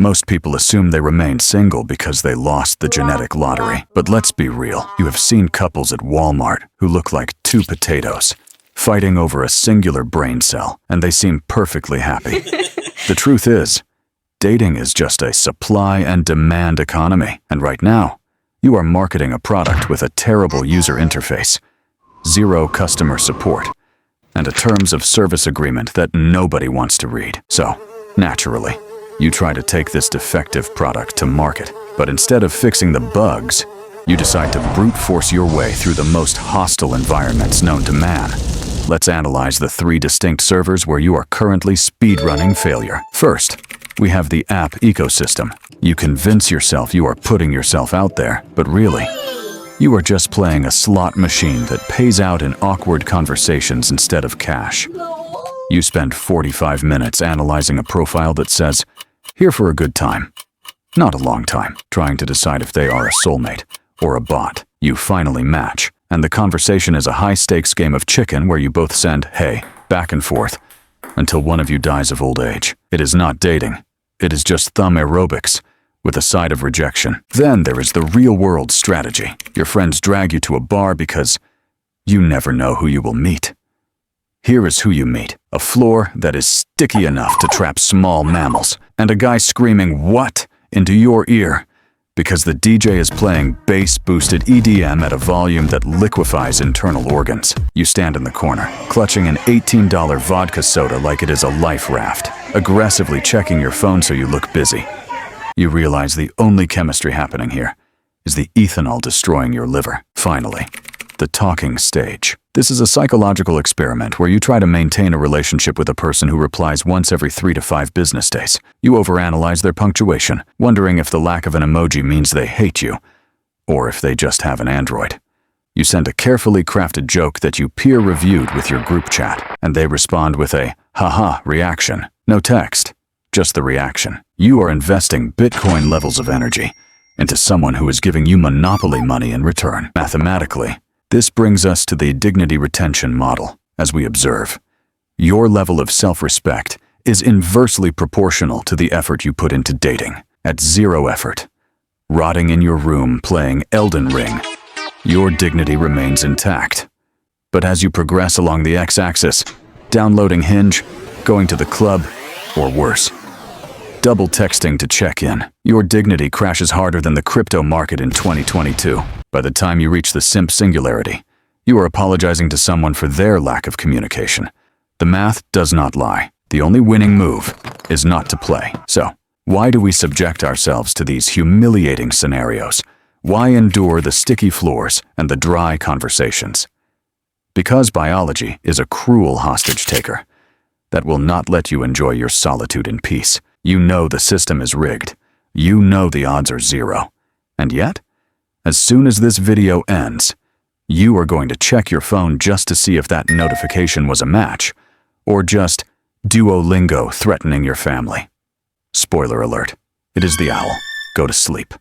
Most people assume they remain single because they lost the genetic lottery. But let's be real. You have seen couples at Walmart who look like two potatoes, fighting over a singular brain cell, and they seem perfectly happy. The truth is, dating is just a supply and demand economy, and right now, you are marketing a product with a terrible user interface, zero customer support, and a terms of service agreement that nobody wants to read. So, naturally, you try to take this defective product to market, but instead of fixing the bugs, you decide to brute force your way through the most hostile environments known to man. Let's analyze the 3 distinct servers where you are currently speedrunning failure. First, we have the app ecosystem. You convince yourself you are putting yourself out there, but really, you are just playing a slot machine that pays out in awkward conversations instead of cash. You spend 45 minutes analyzing a profile that says, "Here for a good time." Not a long time, trying to decide if they are a soulmate or a bot. You finally match, and the conversation is a high-stakes game of chicken where you both send "hey" back and forth until one of you dies of old age. It is not dating. It is just thumb aerobics with a side of rejection. Then there is the real-world strategy. Your friends drag you to a bar because you never know who you will meet. Here is who you meet: a floor that is sticky enough to trap small mammals, and a guy screaming "what" into your ear because the DJ is playing bass-boosted EDM at a volume that liquefies internal organs. You stand in the corner, clutching an $18 vodka soda like it is a life raft, aggressively checking your phone so you look busy. You realize the only chemistry happening here is the ethanol destroying your liver. Finally, the talking stage. This is a psychological experiment where you try to maintain a relationship with a person who replies once every 3 to 5 business days. You overanalyze their punctuation, wondering if the lack of an emoji means they hate you, or if they just have an Android. You send a carefully crafted joke that you peer-reviewed with your group chat, and they respond with a haha reaction. No text, just the reaction. You are investing Bitcoin levels of energy into someone who is giving you monopoly money in return. Mathematically, this brings us to the dignity retention model. As we observe, your level of self-respect is inversely proportional to the effort you put into dating. At 0 effort, rotting in your room playing Elden Ring, your dignity remains intact. But as you progress along the x-axis, downloading Hinge, going to the club, or worse, double texting to check in, your dignity crashes harder than the crypto market in 2022. By the time you reach the simp singularity, you are apologizing to someone for their lack of communication. The math does not lie. The only winning move is not to play. So, why do we subject ourselves to these humiliating scenarios? Why endure the sticky floors and the dry conversations? Because biology is a cruel hostage taker that will not let you enjoy your solitude in peace. You know the system is rigged. You know the odds are 0. And yet, as soon as this video ends, you are going to check your phone just to see if that notification was a match, or just Duolingo threatening your family. Spoiler alert, it is the owl. Go to sleep.